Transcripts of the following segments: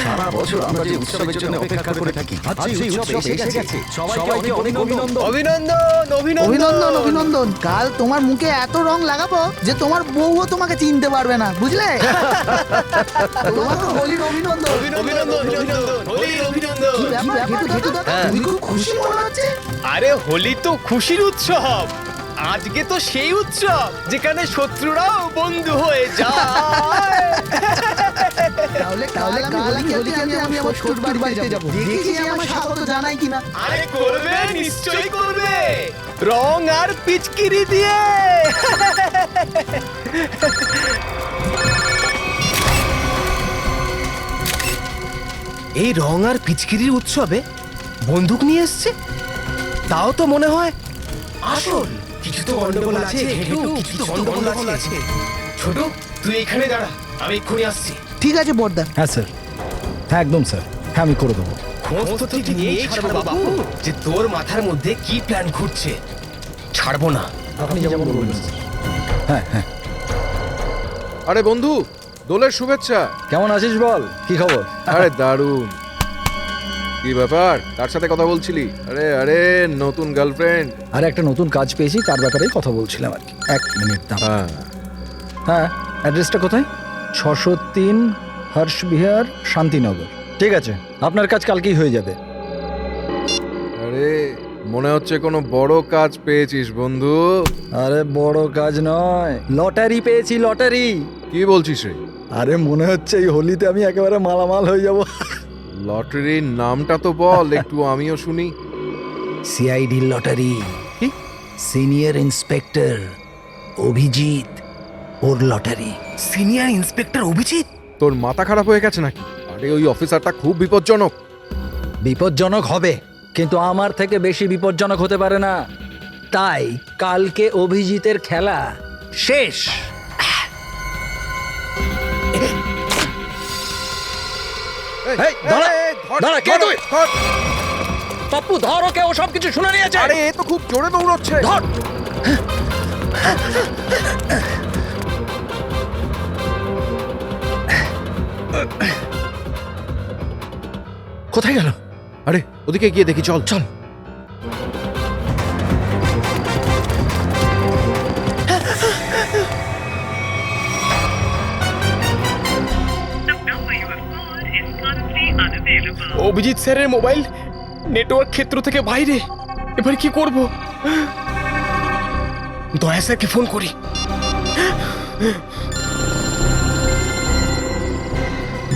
সারা বছর আমরা যে উৎসবের জন্য অপেক্ষা করে থাকি, আজ সেই উৎসব এসে গেছে। সবাইকে অনেক অভিনন্দন। অভিনন্দন অভিনন্দন অভিনন্দন অভিনন্দন। কাল তোমার মুখে এত রং লাগাবো যে তোমার বউও তোমাকে চিনতে পারবে না, বুঝলে? তোমাকে হোলির অভিনন্দন। অভিনন্দন অভিনন্দন হোলির অভিনন্দন। কি ব্যাপার ঘেটু দা, তুমি খুব খুশি মনে হচ্ছে। আরে হোলি তো খুশির উৎসব। আজকে তো সেই উৎসব যেখানে শত্রুরাও বন্ধু হয়ে যায়। তাহলে তাহলে কাল হোলি খেলতে আমি আমার শ্বশুর বাড়িতে যাব। দেখি যে আমার স্বাগত জানাই কিনা। আরে করবে, নিশ্চয়ই করবে, রং আর পিচকিরি দিয়ে। এই রং আর পিচকিরির উৎসবে বন্দুক নিয়ে এসছে, তাও তো মনে হয় আসল। কিছু তো গন্ডগোল আছে, কিছু তো গন্ডগোল আছে। ছোট, তুই এখানে দাঁড়া, আমি এক্ষুনি আসছি। ঠিক আছে বড়দা। হ্যাঁ স্যার, হ্যাঁ একদম স্যার, হ্যাঁ আমি করে দেবো। খোঁজ তো ঠিক নিয়েই ছাড়বো বাবু, যে তোর মাথার মধ্যে কি প্ল্যান ঘুরছে। ছাড়বো না। আপনি যেমন বলবেন স্যার। হ্যাঁ হ্যাঁ। আরে বন্ধু, দোলের শুভেচ্ছা। কেমন আছিস বল, কি খবর? আরে দারুণ। কি ব্যাপার, কার সাথে কথা বলছিলি? আরে আরে নতুন গার্লফ্রেন্ড? আর একটা নতুন কাজ পেয়েছি, তার ব্যাপারেই কথা বলছিলাম আর কি। এক মিনিট দাম। হ্যাঁ, হ্যাঁ, অ্যাড্রেসটা কোথায়? 603 হর্ষবিহার, শান্তিনগর। ঠিক আছে, আপনার কাজ কালকেই হয়ে যাবে। আরে মনে হচ্ছে কোনো বড় কাজ পেয়েছিস বন্ধু। আরে বড় কাজ নয়, লটারি পেয়েছি, লটারি। কি বলছিস রে? আরে মনে হচ্ছে এই হোলিতে আমি একেবারে মালামাল হয়ে যাব। লটারির নামটা তো বল একটু, আমিও শুনি। CID lottery. কি? সিনিয়র ইন্সপেক্টর অভিজিৎ, ওর লটারি। Senior inspector Abhijit? তোর মাথা খারাপ হয়ে গেছে নাকি? আরে ওই অফিসারটা খুব বিপজ্জনক। বিপজ্জনক হবে, কিন্তু আমার থেকে বেশি বিপজ্জনক হতে পারে না। তাই কালকে অভিজিতের খেলা শেষ। এই, দাঁড়া, দাঁড়া, কে তুই? পাপ্পু ধর ওকে, ও সব কিছু শুনে নিয়েছে। আরে এ তো খুব জোরে দৌড়চ্ছে। ধর। কোথায় গেল? আরে ওদিকে গিয়ে দেখি, চল চল। অভিজিৎ স্যারের মোবাইল নেটওয়ার্ক ক্ষেত্র থেকে বাইরে। এবার কি করব? দয়া স্যারকে ফোন করি।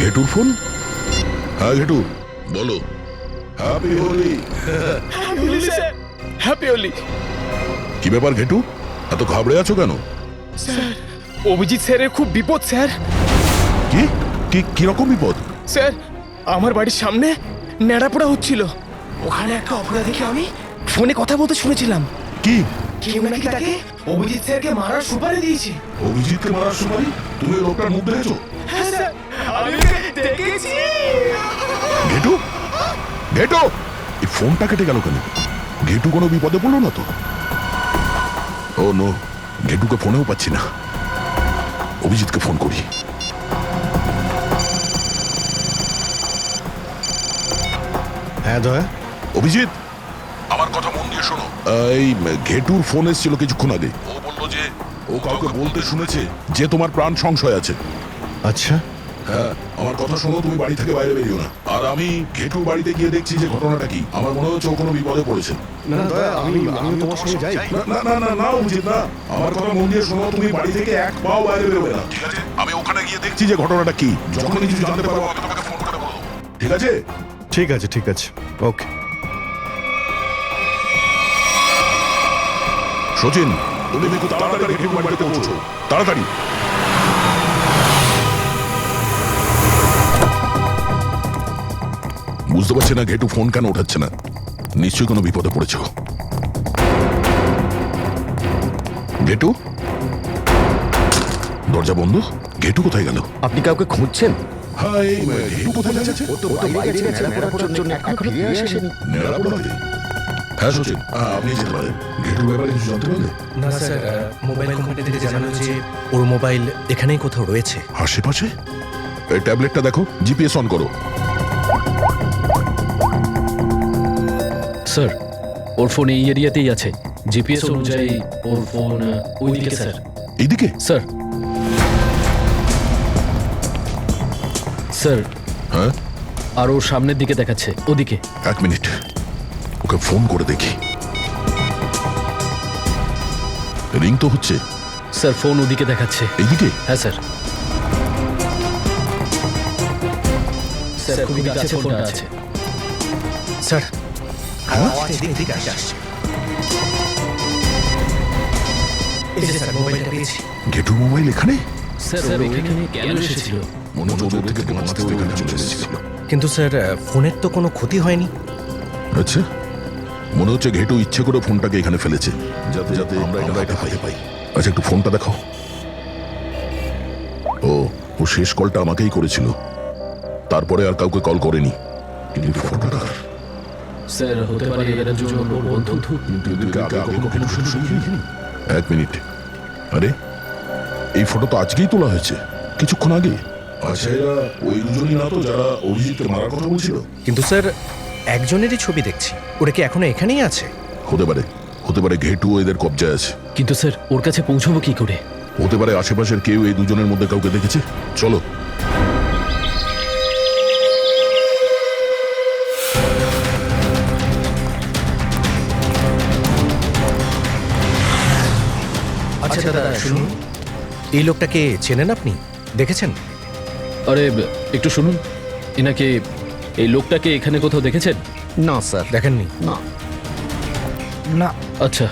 ঘেটুর ফোন? হ্যাঁ ঘেটু, বলো। হ্যাপি হোলি। হ্যাপি হোলি। কি ব্যাপার ঘেটু, এত ঘাবড়ে আছো কেন? স্যার, অভিজিৎ স্যারের খুব বিপদ স্যার। কি কি কিরকম বিপদ? স্যার, আমার বাড়ির সামনে নেড়াপোড়া হচ্ছিল। ওখানে একটা অপরাধীকে আমি ফোনে কথা বলতে শুনেছিলাম। কি? কেউ নাকি তাকে অভিজিৎ স্যারকে মারার সুপারি দিয়েছে। অভিজিৎকে মারার সময় তুমি লোকটার মুখ দেখেছো? হ্যাঁ স্যার, আমি ওকে দেখেছি। ঘেটু, ঘেটু, এই ফোনটা কেটে গেল কেন? ঘেটু কোনো বিপদে পড়লো না তো? ও নো, ঘেটুকে ফোনেও পাচ্ছি না। অভিজিৎকে ফোন করি। হ্যাঁ দয়া। অভিজিৎ, আমার কথা মন দিয়ে শোনো। এই ঘেটুর ফোন এসেছিল কিছুক্ষণ আগে। ও বলল যে ও কাউকে বলতে শুনেছে যে তোমার প্রাণ সংশয় আছে। আচ্ছা, হ্যাঁ, আমার কথা শোনো, তুমি বাড়ি থেকে বাইরে বেরিও না। আর আমি ঘেটুর বাড়িতে গিয়ে দেখছি যে ঘটনাটা কি। আমার মনে হচ্ছে ও কোনো বিপদে পড়েছে। না দয়া, আমি তোমার সঙ্গে যাই। না না না না না অভিজিৎ, না, আমার কথা মন দিয়ে শোনো, তুমি বাড়ি থেকে এক পাও বাইরে বেরোবে না, ঠিক আছে? আমি ওখানে গিয়ে দেখছি যে ঘটনাটা কি। যখনই কিছু জানতে পারবো আমি তোমাকে ফোন করে বলবো, ঠিক আছে? ঠিক আছে, ঠিক আছে, ওকে। সচিন, তুমি দেখো তাড়াতাড়ি ঘেটুর বাড়িতে পৌঁছো, তাড়াতাড়ি। বুঝতে পারছি না ঘেটু ফোন কেন ওঠাচ্ছে না। নিশ্চয়ই কোনো বিপদে পড়েছ। ঘেটু, দরজা বন্ধ। ঘেটু কোথায় গেল? আপনি কাউকে খুঁজছেন? হ্যাঁ, এই ঘেটু কোথায় যাচ্ছে? ও তো বাইরে গেছে নেড়াপোড়ার জন্য, এখনো ফিরে আসেনি। নেড়াপোড়াতে? হ্যাঁ সচিন, আপনি যেতে পারেন। ঘেটুর ব্যাপারে কিছু জানতে পারলে? না স্যার, মোবাইল কোম্পানি থেকে জানানো যে ওর মোবাইল এখানেই কোথাও রয়েছে। আশেপাশে? এই ট্যাবলেটটা দেখো, জিপিএস অন করো। স্যার ওর ফোন এই এরিয়াতেই আছে, জিপিএস অনুযায়ী ওর ফোন ওইদিকে স্যার। এইদিকে? স্যার স্যার হ্যাঁ, আর ওর সামনের দিকে দেখাচ্ছে, ওদিকে। 1 মিনিট, ওকে ফোন করে দেখি। রিং তো হচ্ছে। স্যার ফোন ওদিকে দেখাচ্ছে। এইদিকে? হ্যাঁ স্যার। স্যার খুবই কাছে ফোনটা আছে। স্যার হ্যাঁ? আওয়াজ এদিক থেকে আসছে। এই যে স্যার মোবাইলটা পেয়েছি। ঘেটু মোবাইল এখানে? স্যার ও এখানে কেন এসেছিল? মনে হচ্ছে ওদের থেকে বাঁচতে ও এখানে চলে এসেছিল। কিন্তু স্যার ফোনের তো কোনো ক্ষতি হয়নি। আচ্ছা, মনে হচ্ছে ঘেটু ইচ্ছে করে ফোনটাকে এখানে ফেলেছে, যাতে যাতে আমরা এটা হাতে পাই। আচ্ছা, একটু ফোনটা দেখাও। ও শেষ কলটা আমাকেই করেছিল, তারপরে আর কাউকে কল করেনি। কিন্তু ফোনটা কার? স্যার হতে পারে এরা দুজন ওর বন্ধু। কিন্তু এদেরকে আগে কখনো শুনিনি। 1 মিনিট, আরে এই ফটো তো আজকেই তোলা হয়েছে, কিছুক্ষণ আগে। আচ্ছা, এরা ওই দুজনই না তো যারা অভিজিৎকে মারার কথা বলছিল? কিন্তু স্যার একজনেরই ছবি দেখছি, ওরা কি এখনো এখানেই আছে? হতে পারে ঘেটু এদের কবজায় আছে। কিন্তু স্যার ওর কাছে পৌঁছবো কি করে? হতে পারে আশেপাশের কেউ এই দুজনের মধ্যে কাউকে দেখেছে। চলো। আচ্ছা দাদা শুনুন, এই লোকটাকে চেনেন আপনি? দেখেছেন? আরে একটু শুনুন, এনাকে, এই লোকটাকে এখানে কোথাও দেখেছেন? না স্যার, দেখেননি? না। আচ্ছা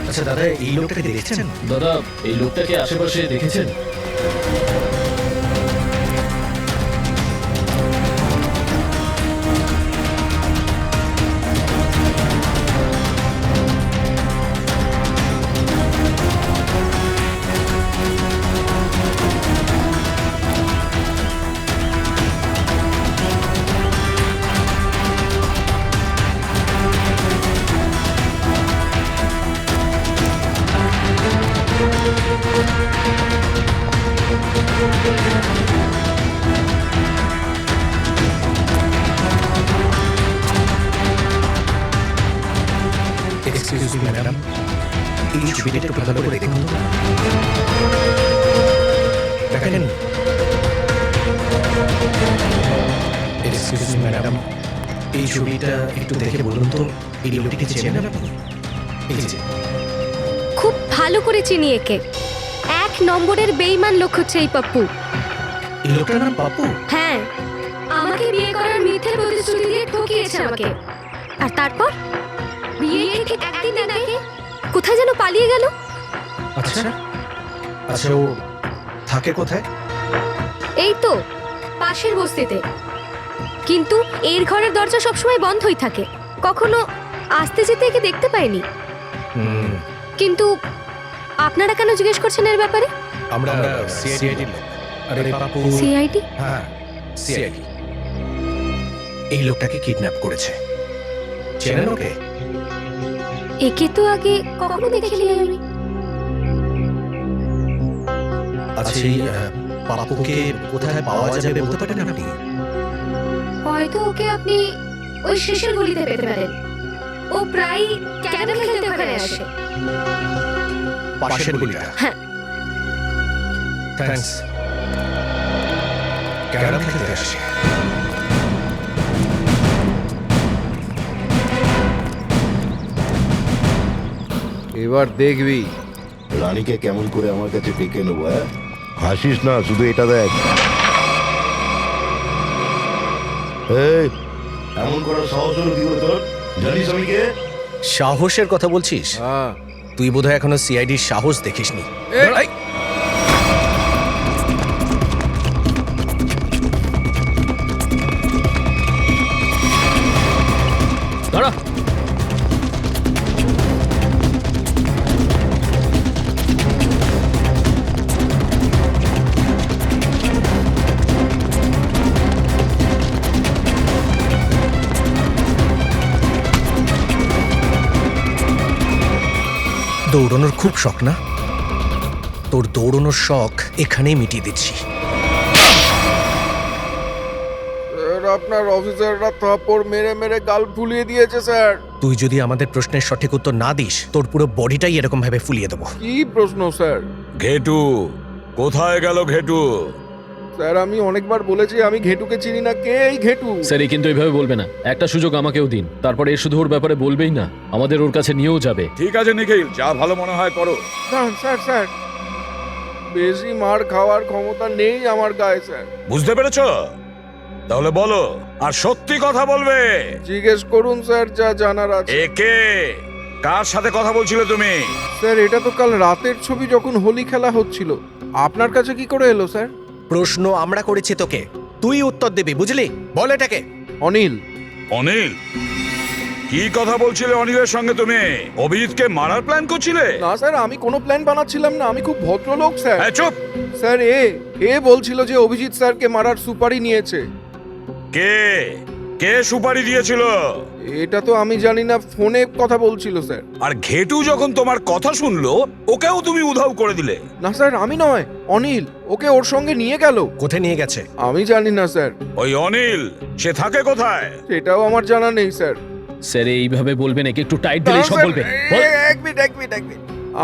আচ্ছা দাদা এই লোকটাকে দেখেছেন? দাদা এই লোকটাকে আশেপাশে দেখেছেন? এক্সকিউজ মি ম্যাডাম, এই ছবিটা একটু ভালো করে দেখুন তো। দেখেন? এক্সকিউজ মি ম্যাডাম, এই ছবিটা একটু দেখে বলুন তো এই লোকটিকে চেনেন আপনি? এই যে খুব ভালো করে চিনি একে। 1 নম্বরের বেঈমান লোক হচ্ছে এই পাপ্পু। এই লোকটার নাম পাপ্পু? হ্যাঁ, আমাকে বিয়ে করার মিথ্যে প্রতিশ্রুতি দিয়ে ঠকিয়েছে আমাকে। আর তারপর বিয়ে থেকে একদিন আগে কোথায় যেন পালিয়ে গেল। আচ্ছা আচ্ছা, ও থাকে কোথায়? এই তো পাশের বস্তিতে। কিন্তু এর ঘরের দরজা সবসময় বন্ধই থাকে, কখনো আসতে যেতে একে দেখতে পাইনি। কিন্তু আপনারা কেন জিজ্ঞেস করছেন এর ব্যাপারে? আমরা সিআইডি লোক। আরে পাপ্পু। সিআইডি? হ্যাঁ সিআইডি। এই লোকটাকে কিডন্যাপ করেছে, চেনেন ওকে? একে তো আগে কখনো দেখিনি আমি। আচ্ছা এই পাপ্পুকে কোথায় পাওয়া যাবে বলতে পারেন আপনি? হয়তো ওকে আপনি ওই শেষের গলিতে পেতে পারেন। ও প্রায় ক্যারাম খেলতে ওখানে আসে। পাশের গলিটা? হ্যাঁ। থ্যাঙ্কস। ক্যারাম খেলতে আসে। এবার দেখবি রানীকে কেমন করে আমার কাছে ডেকে নেবো। হাসিস না, শুধু এটা দেখ। এই, এমন করার সাহস হলো কি করে তোর? জানিস আমি কে? সাহসের কথা বলছিস? হ্যাঁ। তুই বোধহয় এখনো সিআইডির সাহস দেখিসনি। এই! দাঁড়া। দৌড়ানোর খুব শখ না? তোর দৌড়ানোর শখ এখানেই মিটিয়ে দিচ্ছি। আপনার অফিসাররা থাপ্পড় মেরে মেরে গাল ফুলিয়ে দিয়েছে স্যার। তুই যদি আমাদের প্রশ্নের সঠিক উত্তর না দিস তোর পুরো বডিটাই এরকম ভাবে ফুলিয়ে দেবো। কি প্রশ্ন স্যার? ঘেটু কোথায় গেল ঘেটু? স্যার আমি অনেকবার বলেছি আমি ঘেটুকে চিনি না। কে এই ঘেটু? স্যার এই কিন্তু এইভাবে বলবে না, একটা সুযোগ আমাকেও দিন, তারপরে এ শুধু ওর ব্যাপারে বলবেই না, আমাদের ওর কাছে নিয়েও যাবে। ঠিক আছে নিখিল, যা ভালো মনে হয় করো। স্যার স্যার স্যার বেশি মার খাওয়ার ক্ষমতা নেই আমার গায়ে স্যার। বুঝতে পেরেছো? তাহলে বলো, আর সত্যি কথা বলবে। জিজ্ঞেস করুন স্যার যা জানার আছে। একে কার সাথে কথা বলছিলে তুমি? স্যার এটা তো কাল রাতের ছবি, যখন হোলি খেলা হচ্ছিল। আপনার কাছে কি করে এলো স্যার? প্রশ্ন আমরা করেছি তোকে, তুই উত্তর দিবি, বুঝলি? বল এটাকে। অনিল। অনিল? কি কথা বলছিলে অনিলের সঙ্গে তুমি? অভিজিৎকে মারার প্ল্যান করছিলে? না স্যার আমি কোনো প্ল্যান বানাচ্ছিলাম না, আমি খুব ভদ্রলোক স্যার। হ্যাঁ চুপ। স্যার এ বলছিল যে অভিজিৎ স্যারকে মারার সুপারি নিয়েছে। কে কে সুপারি দিয়েছিল? এটা তো আমি জানি না, ফোনে কথা বলছিল স্যার। আর ঘেটু যখন তোমার কথা শুনলো ওকেও তুমি উধাও করে দিলে? না স্যার আমি নয়, অনিল ওকে ওর সঙ্গে নিয়ে গেল। কোথায় নিয়ে গেছে? আমি জানি না স্যার। ওই অনিল সে থাকে কোথায়? সেটাও আমার জানা নেই স্যার। স্যার এইভাবে বলবেন, একে একটু টাইট দিলেই সব স্যার, বলবে। এক মিনিট।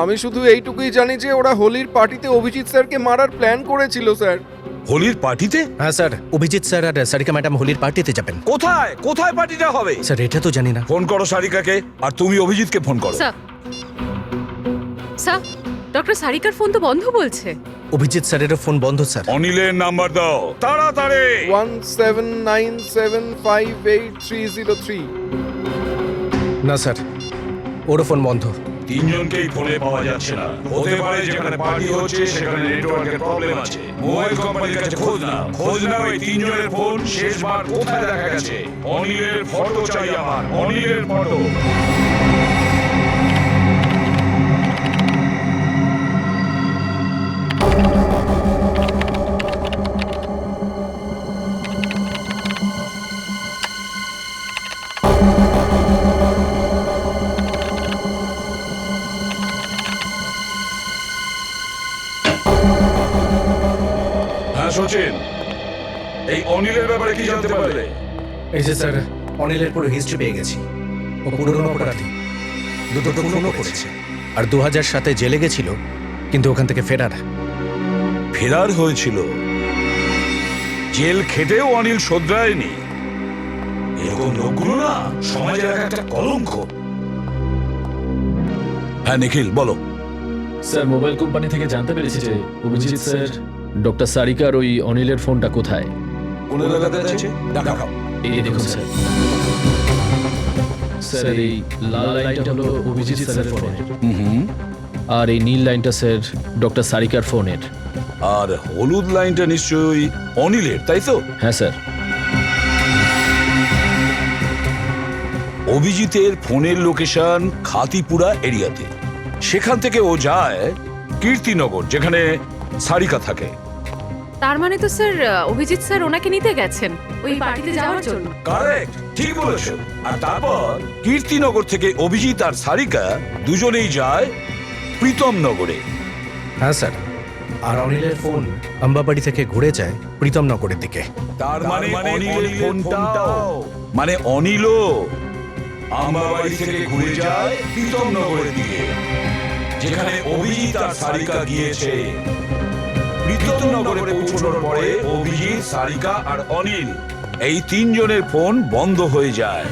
আমি শুধু এইটুকুই জানি যে ওরা হোলির পার্টিতে অভিজিৎ স্যারকে মারার প্ল্যান করেছিল স্যার। হোলির পার্টিতে? হ্যাঁ স্যার, অভিজিৎ স্যার আর সারিকা ম্যাডাম হোলির পার্টিতে যাবেন। কোথায় কোথায় পার্টিটা হবে? স্যার এটা তো জানি না। ফোন করো সারিকাকে, আর তুমি অভিজিৎকে ফোন করো। স্যার ডক্টর সারিকার ফোন তো বন্ধ বলছে। অভিজিৎ স্যারেরও ফোন বন্ধ স্যার। অনিলের নাম্বার দাও তাড়াতাড়ি। 1797588303। না স্যার, ওরও ফোন বন্ধ। তিনজনকেই ফোনে পাওয়া যাচ্ছে না। হতে পারে যেখানে পার্টি হচ্ছে সেখানে নেটওয়ার্কের প্রবলেম আছে। মোবাইল কোম্পানির কাছে খোঁজ নাও এই তিনজনের ফোন শেষবার কোথায় দেখা গেছে। অনিলের ফটো চাই আমার, অনিলের ফটো। সচিন, এই অনিলের ব্যাপারে কি জানতে পারলে? এই যে স্যার, অনিলের পুরো হিস্ট্রি পেয়ে গেছি। ও পুরনো অপরাধী, দুটো খুনও করেছে, আর 2007-এ জেলে গেছিল, কিন্তু ওখান থেকে ফেরার হয়েছিল। জেল খেটেও অনিল শোধরায়নি। এরকম লোকগুলো না সমাজের একটা কলঙ্ক। হ্যাঁ নিখিল বলো। স্যার মোবাইল কোম্পানি থেকে জানতে পেরেছি যে অভিজিৎ স্যার ডক্টর সারিকার ওই অনিলের ফোনটা কোথায়। কোন এলাকাতে আছে দেখাও। এই দেখুন স্যার। স্যার এই লাল লাইনটা হলো অভিজিৎ স্যারের ফোনের, আর এই নীল লাইনটা স্যার ডক্টর সারিকার ফোনের। আর হলুদ লাইনটা নিশ্চয়ই অনিলের, তাই তো? হ্যাঁ স্যার। অভিজিতের ফোনের লোকেশন খাতিপুরা এরিয়াতে। সেখান থেকে ও যায় কীর্তিনগর, যেখানে সারিকা থাকে। তার মানে তো স্যার অভিজিৎ স্যার ওনাকে নিতে গেছেন ওই পার্টিতে যাওয়ার জন্য। কারেক্ট, ঠিক বলেছো। আর তারপর কীর্তিনগর থেকে অভিজিৎ আর সারিকা দুজনেই যায় প্রীতমনগরে। হ্যাঁ স্যার, আর অনিলের ফোন আম্বাবাড়ি থেকে ঘুরে যায় প্রীতমনগরের দিকে। তার মানে অনিলের ফোনটাও, মানে অনিলও আম্বাবাড়ি থেকে ঘুরে যায় প্রীতমনগরের দিকে, যেখানে অভিজিৎ আর সারিকা গিয়েছে। প্রীতমনগরে পৌঁছানোর পরে অভিজিৎ, সারিকা আর অনিল এই তিনজনের ফোন বন্ধ হয়ে যায়।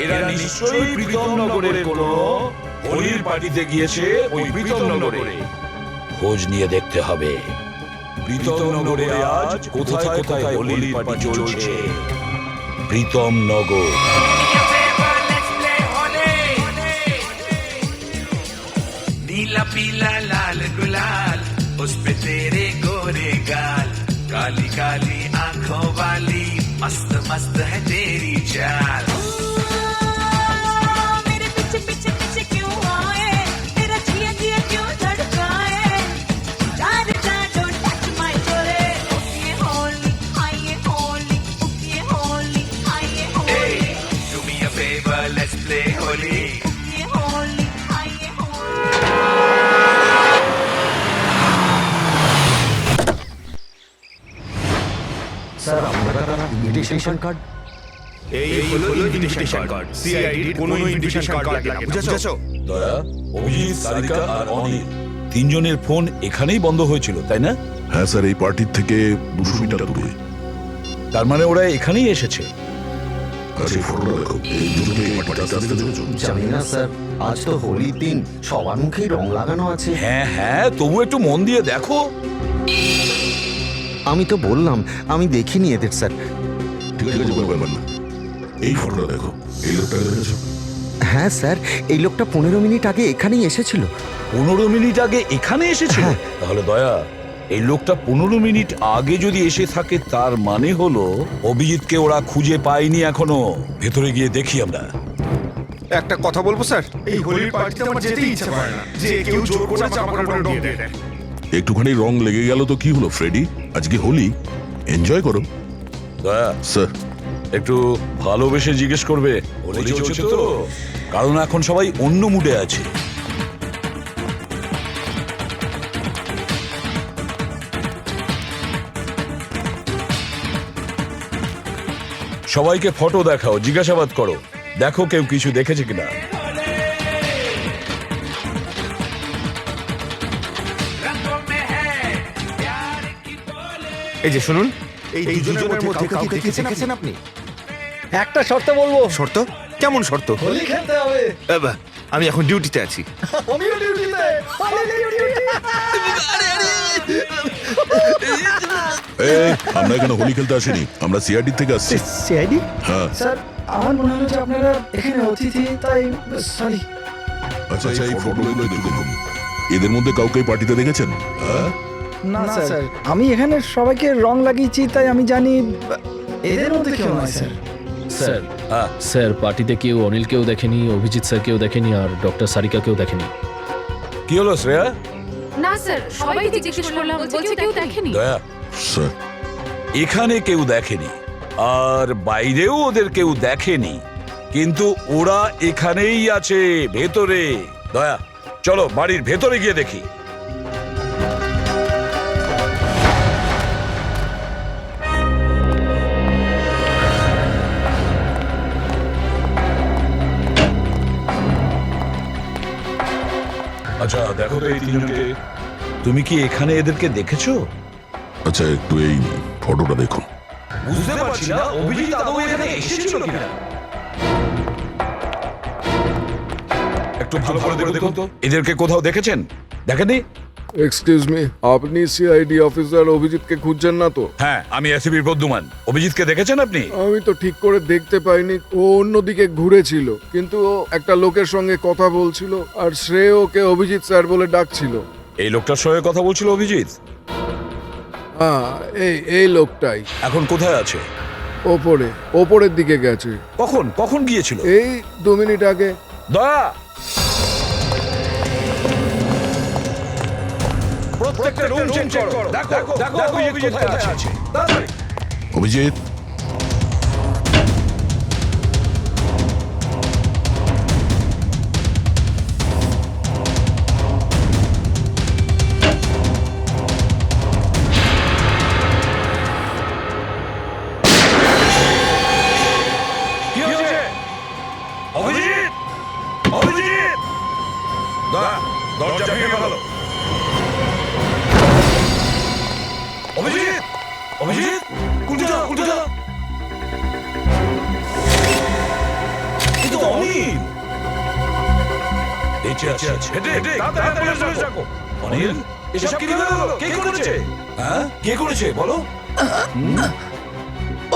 এরা নিশ্চয়ই প্রীতমনগরের কোনো হোলির পার্টিতে গিয়েছে। ওই প্রীতমনগরে খোঁজ নিয়ে দেখতে হবে প্রীতমনগরে আজ কোথায় কোথায় হোলির পার্টি চলছে। প্রীতমনগর। नीला पीला लाल गुलाल, उस पे तेरे गोरे गाल, काली काली आंखों वाली मस्त मस्त है तेरी चाल। मेरे पीछे पीछे पीछे क्यों आए, तेरा जिया जिया क्यों धड़काए, चार चार don't touch my chole, ये होली हाय ये होली, ये होली हाय ये Holi, do me a favor let's play Holi, ये होली हाय ये होली। স্যার আমরা ইনভিটেশন কার্ড? এই হলো ইনভিটেশন কার্ড। সিআইডির কোনো ইনভিটেশন কার্ড লাগে না, বুঝেছো? দয়া, অভিজিৎ, সারিকা আর অনিল তিনজনের ফোন এখানেই বন্ধ হয়েছিল, তাই না? হ্যাঁ স্যার, এই পার্টির থেকে 200 মিটার দূরে। তার মানে ওরা এখানেই এসেছে। আচ্ছা, এই ফটোটা দেখো, এই দুজনকে এই পার্টিতে আসতে দেখেছো? জানি না স্যার, আজ তো হোলির দিন, সবার মুখেই রং লাগানো আছে। হ্যাঁ হ্যাঁ, তবু একটু মন দিয়ে দেখো। আমি তো বললাম আমি দেখিনি এদের স্যার। ঠিক আছে, কোনো ব্যাপার না। এই ফটোটা দেখো, এই লোকটাকে দেখেছো? হ্যাঁ স্যার, এই লোকটা 15 মিনিট আগে এখানেই এসেছিল। 15 মিনিট আগে এখানে এসেছিল? তাহলে দয়া, এই লোকটা 15 মিনিট আগে যদি এসে থাকে, তার মানে হলো অভিজিৎকে ওরা খুঁজে পায়নি এখনো। ভেতরে গিয়ে দেখি আমরা। একটা কথা বলবো স্যার, এই হোলির পার্টিতে আমার যেতেই ইচ্ছা করে না, যে কেউ জোর করে চাপা করে রং দিয়ে দেয়। একটুখানি রং লেগে গেল তো কি হলো ফ্রেডি? আজকে হোলি, এনজয় করো। দয়া স্যার, একটু ভালোবেসে জিজ্ঞেস করবে হোলি চলছে তো, কারণ এখন সবাই অন্য মুডে আছে। সবাইকে ফটো দেখাও, জিজ্ঞাসাবাদ করো, দেখো কেউ কিছু দেখেছে কিনা। এই যে শুনুন, এই দুজনের মধ্যে কাউকে দেখেছেন আপনি? একটা শর্ত বলবো। শর্ত? কেমন শর্ত? হোলি খেলতে হবে। আমি এখন ডিউটিতে আছি। আমিও ডিউটিতে। এই, আমরা এখানে হোলি খেলতে আসিনি, আমরা সিআইডি থেকে আসছি। সিআইডি? হ্যাঁ স্যার, আমার মনে হলো যে আপনারা এখানে অতিথি, তাই সরি। আচ্ছা, এই ফটোগুলো দেখুন, এদের মধ্যে কাউকে এই পার্টিতে দেখেছেন? হ্যাঁ, না স্যার, আমি এখানে সবাইকে রং লাগিয়েছি, তাই আমি জানি এদের মধ্যে কেউ নয় স্যার। স্যার, স্যার পার্টিতে কেউ অনিলকেও দেখেনি, অভিজিৎ স্যারকেও দেখেনি, আর ডক্টর সারিকাকেও দেখেনি। কি হলো শ্রেয়া? না স্যার, সবাই জিজ্ঞেস করলাম, বলছে কেউ দেখেনি। দয়া, স্যার, এখানে কেউ দেখেনি, আর বাইরেও ওদের কেউ দেখেনি, কিন্তু ওরা এখানেই আছে ভেতরে। দয়া, চলো বাড়ির ভেতরে গিয়ে দেখি। আচ্ছা দেখো তো এই তিনজনকে। তুমি কি এখানে এদেরকে দেখেছো? আচ্ছা, একটু এই ফটোটা দেখুন। বুঝতে পারছি না অভিজিৎ আদৌ এখানে এসেছিল কিনা। একটু ভালো করে দেখুন তো, এদেরকে কোথাও দেখেছেন? দেখেননি? এক্সকিউজ মি, আপনি সিআইডি অফিসার অভিজিৎকে খুঁজছেন না তো? হ্যাঁ, আমি এসিবি প্রদ্যুমান। অভিজিৎকে দেখেছেন আপনি? আমি তো ঠিক করে দেখতে পাইনি, ও অন্যদিকে ঘুরেছিল, কিন্তু ও একটা লোকের সঙ্গে কথা বলছিল, আর সে ওকে অভিজিৎ স্যার বলে ডাকছিল। এই লোকটার সঙ্গে কথা বলছিল অভিজিৎ? হ্যাঁ, এই লোকটাই। এখন কোথায় আছে? ওপরের দিকে গেছে। কখন কখন গিয়েছিল? এই 2 মিনিট আগে। দয়া, প্রত্যেকটা রুম চেক করো, দেখো অভিজিৎ কোথায় আছে। তাড়াতাড়ি। অভিজিৎ, কি হয়েছে? অভিজিৎ, অভিজিৎ! দয়া, দরজা ভেঙে ফেলো। অভিজিৎ, অভিজিৎ, উল্টে যাও, উল্টে যাও। এই তো অনিল বেঁচে আছে। হেঁটে তাড়াতাড়ি পুলিশ ডাকো। অনিল, এসব কি হলো? কে করেছে? হ্যাঁ, কে করেছে বলো?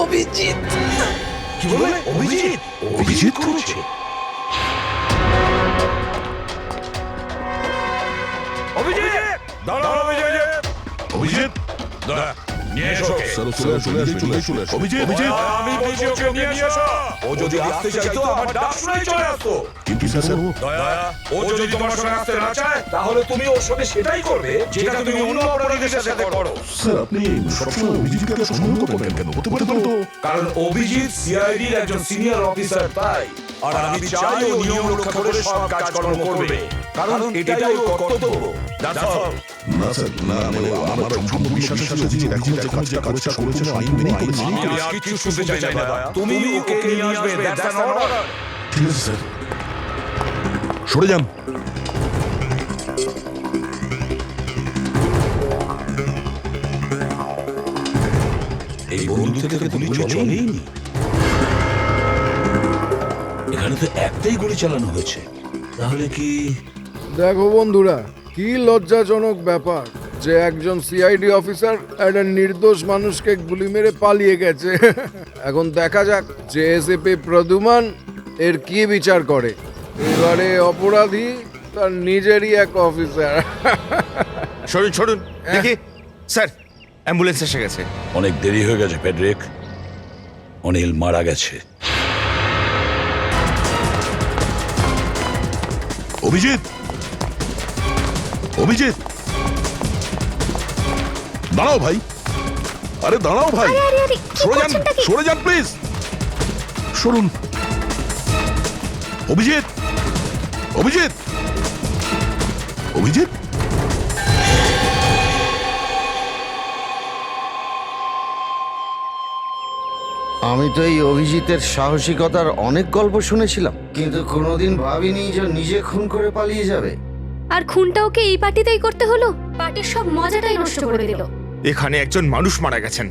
অভিজিৎ। কি বলে? অভিজিৎ? অভিজিৎ করেছে? অভিজিৎ, দাঁড়াও অভিজিৎ। অভিজিৎ, দয়া, নিয়ে এসো ওকে। স্যার, চলে আসুন। অভিজিৎ, আমি বলছি ওকে নিয়ে এসো। ও যদি আসতে চাইতো আমার ডাক শুনেই চলে আসতো। কিন্তু স্যার, দয়া, ও যদি তোমার সঙ্গে আসতে না চায়, তাহলে তুমি ওর সঙ্গে সেটাই করবে যেটা তুমি অন্য অপরাধীদের সাথে করো। স্যার, আপনি সবসময় অভিজিৎকে সন্দেহ করবেন কেন? হতে পারে তো। কারণ অভিজিৎ সিআইডির একজন সিনিয়র অফিসার, তাই আর আমি চাই ও নিয়ম রক্ষা করে সব কাজকর্ম করবে, কারণ এটাই ওর কর্তব্য। That's all. না স্যার, না মানে আমার সম্পূর্ণ বিশ্বাস আছে যে এখন যে কাজটা করেছে আইন মেনেই করেছে। আমি আর কিছু শুনতে চাই না দয়া। তুমি ওকে নিয়ে আসবে, that's an order. ঠিক আছে স্যার, সরে যান। এই বন্দুক থেকে গুলি চলেইনি। এখানে তো একটাই গুলি চালানো হয়েছে, তাহলে কি? দেখো বন্ধুরা, কি লজ্জাজনক ব্যাপার যে একজন সিআইডি অফিসার একটা নির্দোষ মানুষকে গুলি মেরে পালিয়ে গেছে। এখন দেখা যাক যে এসিপি প্রদ্যুমান এর কি বিচার করে। এবারে অপরাধী তার নিজেরই এক অফিসার। সরুন সরুন দেখি স্যার, অ্যাম্বুলেন্স এসে গেছে। অনেক দেরি হয়ে গেছে ফেডরিক, অনিল মারা গেছে। অভিজিৎ, অভিজিৎ, দাঁড়াও ভাই, আরে দাঁড়াও ভাই, সরে যান, সরে যান প্লিজ, সরুন। অভিজিৎ, অভিজিৎ, অভিজিৎ, আমি তো এই অভিজিতের সাহসিকতার অনেক গল্প শুনেছিলাম, কিন্তু কোনোদিন ভাবিনি যে নিজে খুন করে পালিয়ে যাবে। আর খুনটা ওকে এই পার্টিতেই করতে হলো। পার্টির সব মজাটাই নষ্ট করে দিল। এখানে একজন মানুষ মারা গেছেন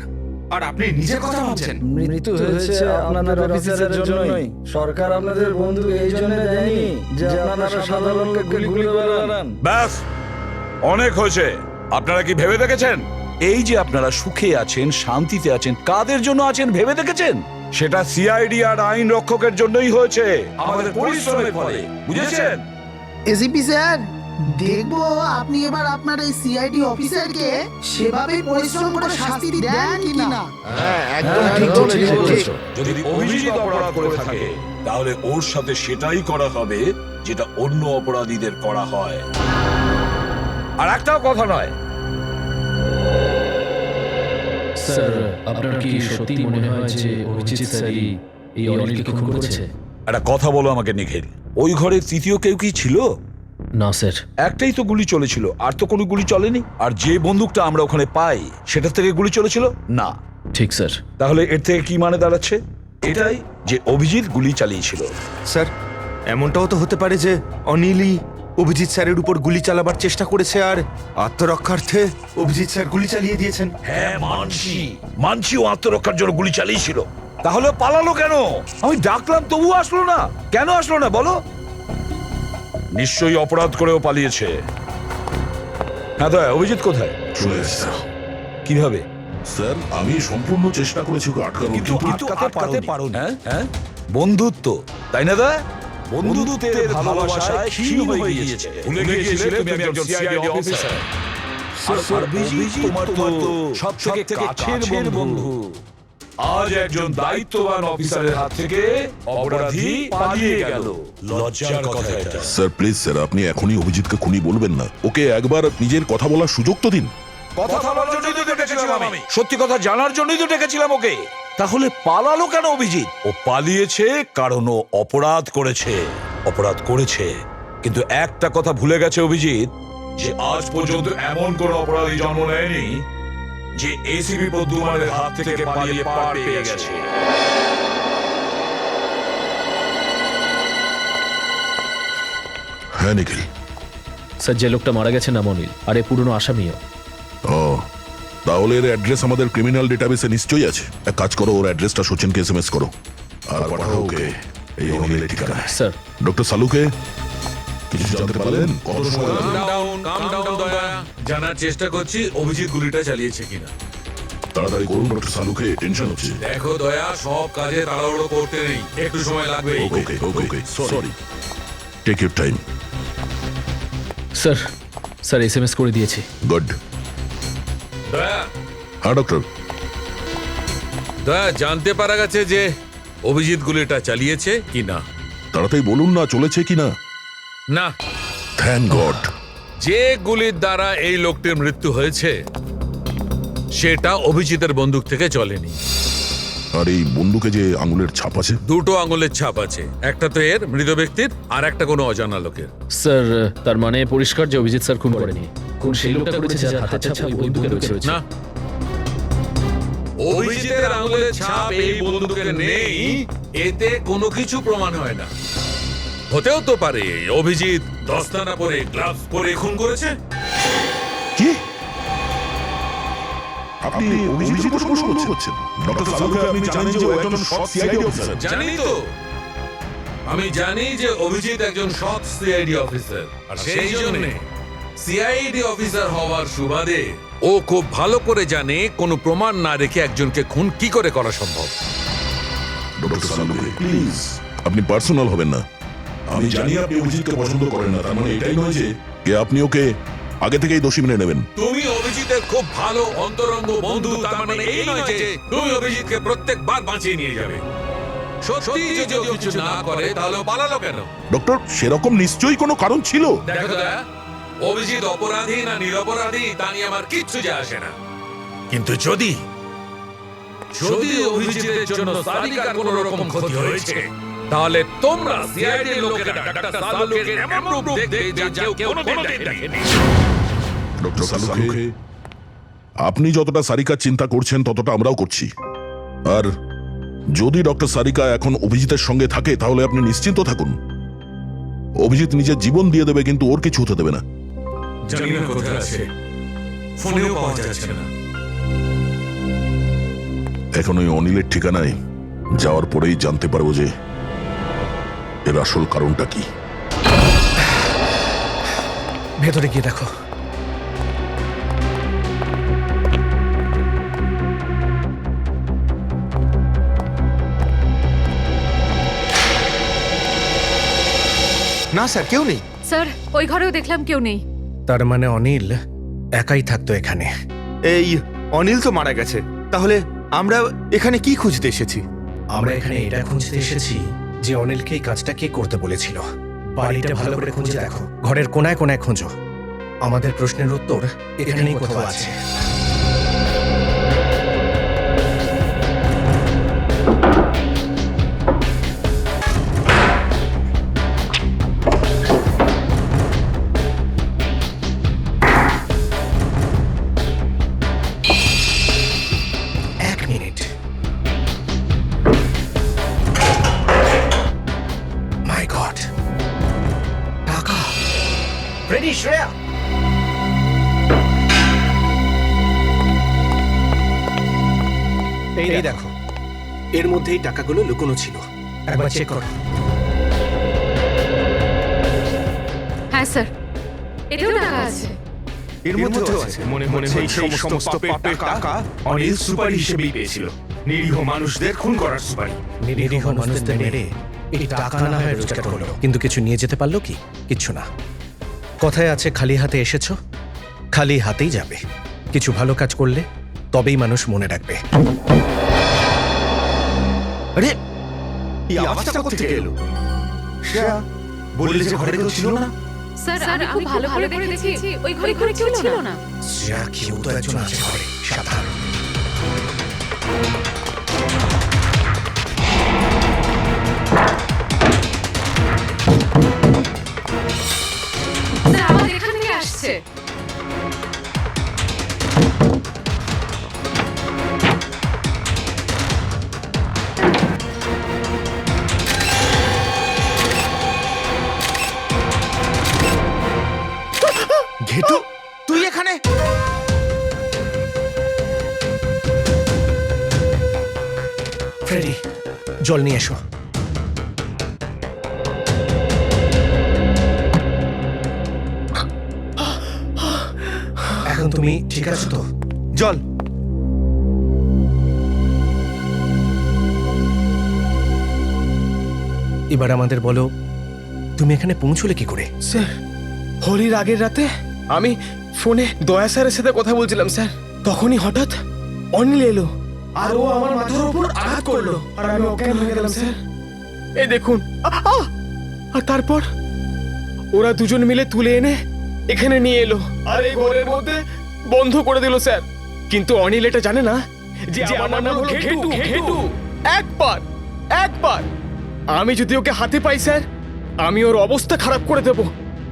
আর আপনি নিজের কথা ভাবছেন। মৃত্যু হয়েছে আপনাদের অফিসারের জন্যই। সরকার আপনাদের বন্দুক এই জন্য দেয়নি যে আপনারা সাধারণ লোককে গুলি করে মারান। ব্যাস, অনেক হয়েছে। আপনারা কি ভেবে দেখেছেন এই যে আপনারা সুখে আছেন, শান্তিতে আছেন, কাদের জন্য আছেন ভেবে দেখেছেন? সেটা সিআইডি আর আইন রক্ষকের জন্যই হয়েছে, আমাদের পরিশ্রমের ফলে, বুঝেছেন? এসিপি স্যার, দেখবো আপনি এবার আপনার এই সিআইডি অফিসারকে সেভাবে পরিশ্রম করে শাস্তি দেন কিনা। হ্যাঁ, একদম ঠিক বলেছো। যদি অভিজিৎ অপরাধ করে থাকে তাহলে ওর সাথে সেটাই করা হবে যেটা অন্য অপরাধীদের করা হয়। আর একটাও কথা নয়। স্যার, আপনার কি সত্যি মনে হয় যে অভিজিৎ স্যারই এই অনিলকে খুন করেছে? একটা কথা বলো আমাকে নিখিল, ওই ঘরে তৃতীয় কেউ কি ছিল? না স্যার। একটাই তো গুলি চলেছিল, আর তো কোনো গুলি চলেনি। আর যে বন্দুকটা আমরা ওখানে পাই সেটা থেকে গুলি চলেছিল না। ঠিক স্যার। তাহলে এর থেকে কি মানে দাঁড়াচ্ছে? এটাই যে অভিজিৎ গুলি চালিয়েছিল। স্যার, এমনটাও তো হতে পারে যে অনিলই অভিজিৎ স্যারের উপর গুলি চালাবার চেষ্টা করেছে আর আত্মরক্ষার্থে অভিজিৎ স্যার গুলি চালিয়ে দিয়েছেন। হ্যাঁ, মানছি ও আত্মরক্ষার জন্য গুলি চালিয়েছিল। তাহলে পালালো কেন? আমি ডাকলাম তবু আসলো না, কেন আসলো না বলো? নিশ্চয়ই অপরাধ করেও পালিয়েছে। হ্যাঁ দয়া, অভিজিৎ কোথায়? চলে এসেছে স্যার। কিভাবে? স্যার, আমি সম্পূর্ণ চেষ্টা করেছি ওকে আটকানোর, কিন্তু কিন্তু আটকাতে পারোনি। হ্যাঁ, বন্ধুত্ব, তাই না দয়া? বন্ধুত্বের ভালোবাসায় ক্ষীণ হয়ে গিয়েছে। ভুলে গিয়েছিলে তুমি একজন সিআইডি অফিসার। আর অভিজিৎ তোমার তো সবথেকে কাছের বন্ধু। আজ একজন দায়িত্ববান অফিসারের হাত থেকে অপরাধী পালিয়ে গেল। লজ্জার কথা এটা। স্যার প্লিজ স্যার, আপনি এখনই অভিজিৎকে খুনি বলবেন না, ওকে একবার নিজের কথা বলার সুযোগ তো দিন। কথা বলার জন্যই তো ডেকেছিলাম আমি, সত্যি কথা জানার জন্যই তো ডেকেছিলাম ওকে। তাহলে পালালো কেন অভিজিৎ? ও পালিয়েছে কারণ ও অপরাধ করেছে। কিন্তু একটা কথা ভুলে গেছে অভিজিৎ, যে আজ পর্যন্ত এমন কোন অপরাধী জন্ম নেয়নি যে এসিপি প্রদ্যুমানের হাত থেকে পালিয়ে পার পেয়ে গেছে। হ্যাঁ নিখিল। স্যার, যে লোকটা মারা গেছে নাম অনিল, আর এ পুরনো আসামিও। ও, তাহলে এর অ্যাড্রেস আমাদের ক্রিমিনাল ডেটাবেসে নিশ্চয়ই আছে। এক কাজ করো, ওর অ্যাড্রেসটা সচিনকে এসএমএস করো আর পাঠাও ওকে এই অনিলের ঠিকানায়। স্যার। ডক্টর সালুকে কিছু জানতে পারলেন? কত সময় লাগবে? জানার চেষ্টা করছি অভিজিৎ গুলিটা চালিয়েছে কিনা। তাড়াতাড়ি করুন ডক্টর সালুকে, টেনশন হচ্ছে। দেখো দয়া, সব কাজে তাড়াহুড়ো করতে নেই, একটু সময় লাগবে। Okay okay, sorry, take your time. Sir SMS করে দিয়েছি। গুড। দয়া, হ্যাঁ ডক্টর। দয়া, জানতে পারা গেছে যে অভিজিৎ গুলিটা চালিয়েছে কিনা? তাড়াতাড়ি বলুন না, চলেছে কিনা। না। Thank god. যে গুলির দ্বারা এই লোকটির মৃত্যু হয়েছে সেটা অভিজিতের বন্দুক থেকে চলেনি। আর এই বন্দুকে যে আঙুলের ছাপ আছে? দুটো আঙুলের ছাপ আছে, একটা তো এর মৃত ব্যক্তির, আর একটা কোনো অজানা লোকের। স্যার তার মানে পরিষ্কার যে অভিজিৎ স্যার খুন করেনি। খুন সেই লোকটা করেছে যার হাতের ছাপ ওই বন্দুকে রয়েছে। না, অভিজিতের আঙুলের ছাপ এই বন্দুকের নেই, এতে কোনো কিছু প্রমাণ হয় না। হতেও তো পারে অভিজিৎ দস্তানা পরে, গ্লাভস পরে খুন করেছে। কি? আপনি অভিজিতের উপর প্রশ্ন করছেন? ডক্টর সালুকে আপনি জানেন যে ও একজন সৎ সিআইডি অফিসার। জানি তো, আমি জানি যে অভিজিৎ একজন সৎ সিআইডি অফিসার, আর সেই জন্য সিআইডি অফিসার হওয়ার সুবাদে ও খুব ভালো করে জানে কোনো প্রমাণ না রেখে একজনকে খুন কি করে করা সম্ভব। ডক্টর সালুকে প্লিজ আপনি পার্সোনাল হবেন না। আমি জানি আপনি অভিজিৎকে পছন্দ করেন না, তার মানে এটাই নয় যে আপনি ওকে আগে থেকেই দোষী মেনে নেবেন। তুমি অভিজিতের খুব ভালো অন্তরঙ্গ বন্ধু, তার মানে এই নয় যে তুমি অভিজিৎকে প্রত্যেকবার বাঁচিয়ে নিয়ে যাবে। সত্যি যদি ও কিছু না করে তাহলে পালালো কেন? ডক্টর, সেরকম নিশ্চয়ই কোনো কারণ ছিল। দেখো দয়া, অভিজিৎ অপরাধী না নিরপরাধী তা নিয়ে আমার কিচ্ছু যায় আসে না, কিন্তু যদি অভিজিতের জন্য সারিকার কোনো রকম ক্ষতি হয়েছে, তাহলে তোমরা সিআইডি লোকেরা ডাক্তার সালুকে এমন রূপ দেখবে যা কেউ কোনোদিন দেখেনি। ডক্টর সালুকে, আপনি যতটা সারিকার চিন্তা করছেন ততটা আমরাও করছি। আর যদি ডক্টর সারিকা এখন অভিজিতের সঙ্গে থাকে তাহলে আপনি নিশ্চিন্ত থাকুন, অভিজিৎ নিজের জীবন দিয়ে দেবে কিন্তু ওর কিছু হতে দেবে না। জানি না কোথায় আছে, ফোনেও পাওয়া যাচ্ছে না। এখন ওই অনিলের ঠিকানায় যাওয়ার পরেই জানতে পারবো যে এর আসল কারণটা কি। ভেতরে গিয়ে দেখো। না স্যার, কেউ নেই। স্যার ওই ঘরেও দেখলাম কেউ নেই। তার মানে অনিল একাই থাকতো এখানে। এই অনিল তো মারা গেছে, তাহলে আমরা এখানে কি খুঁজতে এসেছি? আমরা এখানে এটা খুঁজতে এসেছি যে অনিলকে এই কাজটা কে করতে বলেছিল। বাড়িটা ভালো করে খুঁজে দেখো, ঘরের কোনায় কোনায় খোঁজো। আমাদের প্রশ্নের উত্তর এখানেই কোথাও আছে। এক মিনিট। মাই গড, টাকা! রেডি শ্রেয়া? এই দেখো, এর মধ্যেই টাকাগুলো লুকোনো ছিল। একবার চেক করো। হ্যাঁ স্যার, এতেও টাকা আছে। এর মধ্যেও আছে। মনে হচ্ছে এই সমস্ত পেটের টাকা অনিল সুপারি হিসেবেই পেয়েছিল। নিরীহ মানুষদের খুন করার সুপারি। নিরীহ মানুষদের মেরে এই টাকা না হয় রোজগার করলো, কিন্তু কিছু নিয়ে যেতে পারলো কি? কিচ্ছু না। কথায় আছে, খালি হাতে এসেছো, খালি হাতেই যাবে। কিছু ভালো কাজ করলে তবেই মানুষ মনে রাখবে। আরে, এই আওয়াজটা কোথা থেকে এলো? শ্রেয়া বললে যে ঘরে কেউ ছিল না। স্যার আমি খুব ভালো করে দেখেছি, ওই ঘরে কেউ ছিল না। শ্রেয়া, কেউ তো একজন আছে ঘরে, সাবধান। স্যার আওয়াজ এখান থেকে আসছে। ঘেটু, তুই এখানে? ফ্রেডি, জল নিয়ে এসো। এখন তুমি ঠিক আছো তো? জল। এবার আমাদের বলো, তুমি এখানে পৌঁছলে কি করে? স্যার, হোলির আগের রাতে আমি ফোনে দয়া স্যারের সাথে কথা বলছিলাম স্যার। তখনই হঠাৎ অনিল এলো আর ও আমার মাথার উপর আঘাত করলো আর আমি অজ্ঞান হয়ে গেলাম স্যার। এই দেখুন। আর তারপর ওরা দুজন মিলে তুলে এনে এখানে নিয়ে এলো আর এই ঘরের মধ্যে বন্ধ করে দিল স্যার। কিন্তু অনিল এটা জানে না যে আমার নাম হলো ঘেটু। একবার একবার আমি যদি ওকে হাতে পাই স্যার, আমি ওর অবস্থা খারাপ করে দেব।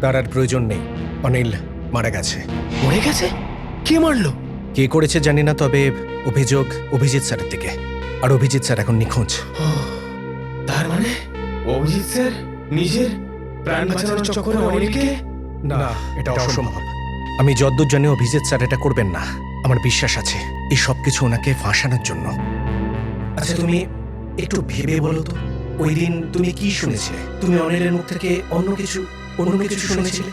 তার আর প্রয়োজন নেই। অনিল মারা গেছে। মরে গেছে? কে মারলো? কে করেছে জানি না, তবে অভিযোগ অভিজিৎ স্যারের দিকে। আর অভিজিৎ স্যার এখন নিখোঁজ। তার মানে অভিজিৎ স্যার নিজের প্রাণ বাঁচানোর চক্করে অনিলকে? না, এটা অসম্ভব। আমি যদ্দূর জানি অভিজিৎ স্যার এটা করবেন না। আমার বিশ্বাস আছে এই সব কিছু ওনাকে ফাঁসানোর জন্য। আচ্ছা, তুমি একটু ভেবে বলো তো, ওই দিন তুমি কি শুনেছিলে? তুমি অনিলের মুখ থেকে অন্য কিছু শুনেছিলে?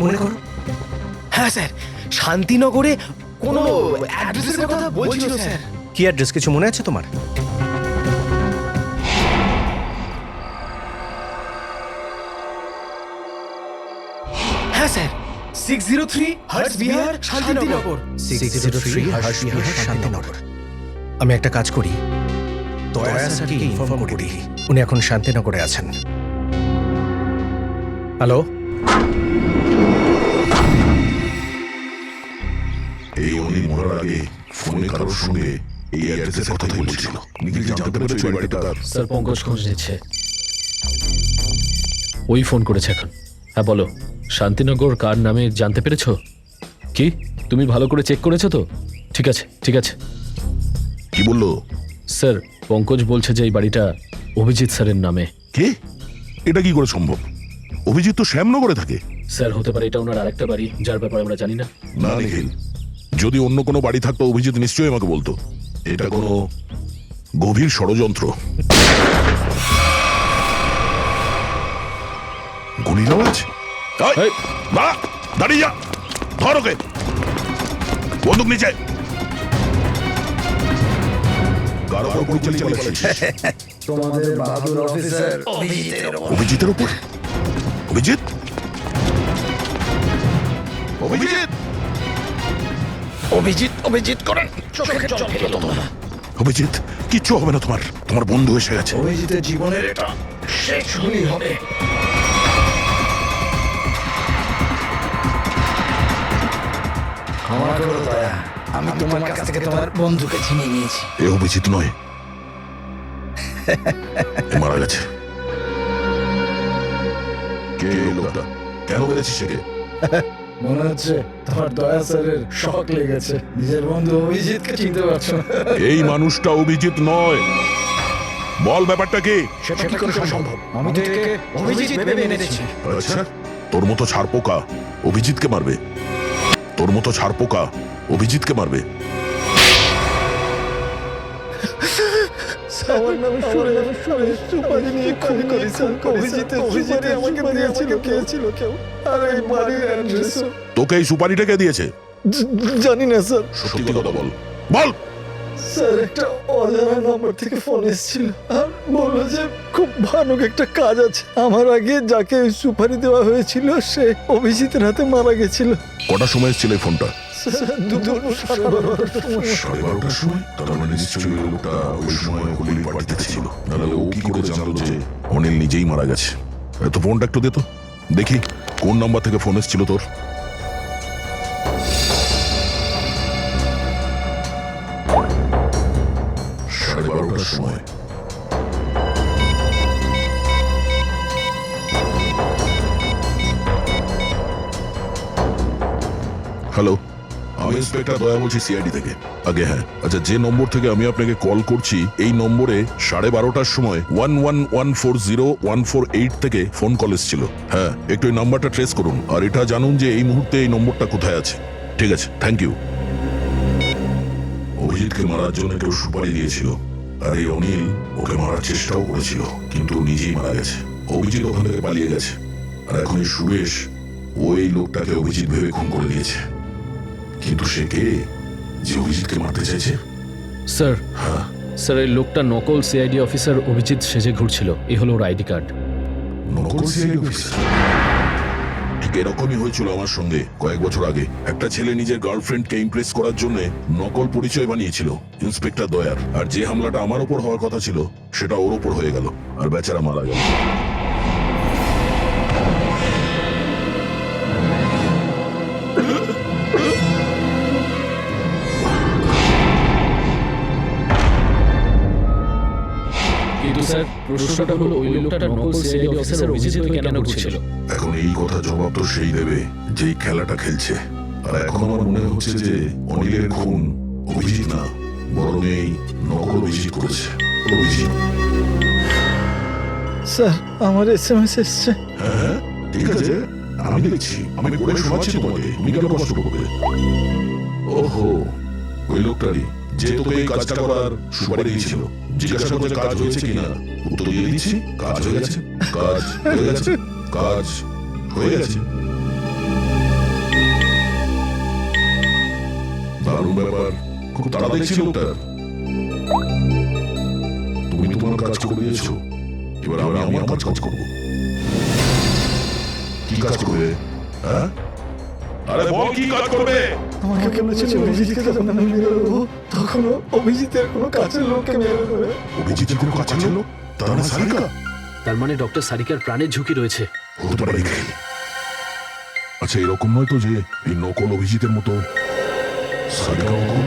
মনে করো। হ্যাঁ স্যার, শান্তিনগরে কোনো অ্যাড্রেসের কথা বলছিল স্যার। কি অ্যাড্রেস, কিছু মনে আছে তোমার? হ্যাঁ স্যার, 603 হার্টস বিহার, শান্তিনগর। 603 হর্ষ বিহার, শান্তিনগর। আমি একটা কাজ করি, দয়া স্যারকে ইনফর্ম করে দিই। উনি এখন শান্তিনগরে আছেন। হ্যালো, এই অনিল মরার আগে ফোনে কারোর সঙ্গে এই অ্যাড্রেসের কথাই বলছিল। নিজে জানতে পেরেছো এই বাড়িটা কার? স্যার পঙ্কজ খোঁজ নিচ্ছে। ওই ফোন করেছে এখন। হ্যাঁ বলো, শান্তিনগর কার নামে জানতে পেরেছো? কি তুমি ভালো করে চেক করেছো তো? ঠিক আছে ঠিক আছে। কি বললো? স্যার পঙ্কজ বলছে যে এই বাড়িটা অভিজিৎ স্যারের নামে। কে? এটা কি করে সম্ভব? অভিজিৎ তো শ্যামনগরে থাকে। স্যার হতে পারে এটা ওনার আরেকটা বাড়ি, যার ব্যাপারে আমরা জানি না। না নিখিল, যদি অন্য কোনো বাড়ি থাকতো অভিজিৎ নিশ্চয়ই আমাকে বলতো। এটা কোনো গভীর ষড়যন্ত্র। গুলির আওয়াজ? না, দাঁড়িয়ে যা, ধর ওকে, বন্দুক নিচে। কার ওপর গুলি চালিয়েছিস? তোমাদের বাহাদুর অফিসার অভিজিতের উপর? অভিজিৎ? অভিজিৎ? অভিজিৎ করে অভিজিৎ, কিচ্ছু হবে না তোমার। তোমার বন্ধু এসে গেছে। অভিজিতের জীবনের এটা শেষ গুলি হবে। ক্ষমা করো দয়া, আমি তোমার কাছ থেকে তোমার বন্ধুকে ছিনিয়ে নিয়েছি। এ অভিজিৎ নয়, এ মারা গেছে। কে এই লোকটা? কেন মেরেছিস একে? মনে হচ্ছে তোমার দয়া স্যারের শক লেগেছে। নিজের বন্ধু অভিজিৎকে চিনতে পারছো না। এই মানুষটা অভিজিৎ নয়। বল ব্যাপারটা কি? সেটা কি করে সম্ভব? আমি তো একে অভিজিৎ ভেবে মেরেছি। আচ্ছা, তোর মতো ছাড়পোকা অভিজিৎকে মারবে? তোর মতো ছাড়পোকা অভিজিৎকে মারবে? আমার নামে সুপারি নিয়ে খুন করেছে। অভিজিৎ আমাকে দিয়েছিল কেউ। আর এই বাড়ির অ্যাড্রেসও তোকে এই সুপারিটা কে দিয়েছে? জানি না স্যার। সত্যি কথা বল, বল। স্যার একটা অজানা নম্বর থেকে ফোন এসেছিল আর বললো যে খুব ভয়ানক একটা কাজ আছে। আমার আগে যাকে ওই সুপারি দেওয়া হয়েছিল সে অভিজিতের হাতে মারা গেছিল। কটার সময় এসেছিল এই ফোনটা? দুপুর 12:30 সাড়ে 12টার সময়? তার মানে নিশ্চয়ই ওই লোকটা ওই সময় হোলির পার্টিতে ছিল। নাহলে ও কি করে জানলো যে অনিল নিজেই মারা গেছে? তো ফোনটা একটু দে তো দেখি, কোন নাম্বার থেকে ফোন এসেছিল তোর? সাড়ে 12টার সময়। হ্যালো, আমি ইন্সপেক্টর দয়া বলছি সিআইডি থেকে। আগে হ্যাঁ, আচ্ছা, যে নম্বর থেকে আমি আপনাকে কল করছি এই নম্বরে 12:30টার সময় 11140148 থেকে ফোন কল এসেছিল। হ্যাঁ, একটু এই নাম্বারটা ট্রেস করুন আর এটা জানুন যে এই মুহূর্তে এই নম্বরটা কোথায় আছে। ঠিক আছে, থ্যাংক ইউ। অভিজিৎকে মারার জন্য কেউ সুপারি দিয়েছিল আর এই অনিল ওকে মারার চেষ্টাও করেছিল, কিন্তু নিজেই মারা গেছে। অভিজিৎ ওখান থেকে পালিয়ে গেছে আর এখন এই সুরেশ ওই লোকটাকে অভিজিৎ ভেবে খুন করে দিয়েছে। কিন্তু সে কে যে অভিজিৎকে মারতে চাইছে? স্যার স্যার এই লোকটা নকল সিআইডি অফিসার অভিজিৎ সেজে ঘুরছিল। এই হলো ওর আইডি কার্ড। নকল সিআইডি অফিসার? ঠিক এরকমই হয়েছিল আমার সঙ্গে কয়েক বছর আগে। একটা ছেলে নিজের গার্লফ্রেন্ডকে ইমপ্রেস করার জন্য নকল পরিচয় বানিয়েছিল ইন্সপেক্টর দয়ার। আর যে হামলাটা আমার উপর হওয়ার কথা ছিল সেটা ওর উপর হয়ে গেল আর বেচারা মারা গেল। স্যার প্রশ্নটা হলো ওই লোকটা নকল সিআইডি অফিসার অভিজিৎ হয়ে কেন ঘুরছিল? এখন এই কথা জবাব তো সেই দেবে যেই খেলাটা খেলছে। আর এখন আমার মনে হচ্ছে যে অনিলের খুন অভিজিৎ না, বরং এই নকল অভিজিৎ করেছে। অভিজিৎ। স্যার আমার SMS এসছে। হ্যাঁ ঠিক আছে, আমি দেখছি, আমি পড়ে শোনাচ্ছি তোমাকে, তুমি কেন কষ্ট করবে? ওহো, ওই লোকটারই যে তোকে এই কাজটা করার সুপারি দিয়েছিল। জিজ্ঞাসা করছে কাজ হয়েছে কিনা, উত্তর দিয়ে দিচ্ছি কাজ হয়ে গেছে, কাজ হয়ে গেছে, কাজ হয়ে গেছে। দারুণ ব্যাপার, খুব তাড়া দেখছি লোকটার। তুমি তোমার কাজ করে দিয়েছো, এবার আমি আমার কাজ করবো। কি কাজ করবে? হ্যাঁ, আরে বল কি কাজ করবে? আমাকে বলেছিল অভিজিৎকে যখন আমি মেরে দেবো তখন অভিজিতের কোনো কাছের লোককে মেরে দেবে। অভিজিতের কোনো কাছের লোক? তার মানে সারিকা? তার মানে ডক্টর সারিকার প্রাণের ঝুঁকি রয়েছে। হতে পারে। আচ্ছা এরকম নয় তো যে এই নকল অভিজিতের মতো সারিকা নকল?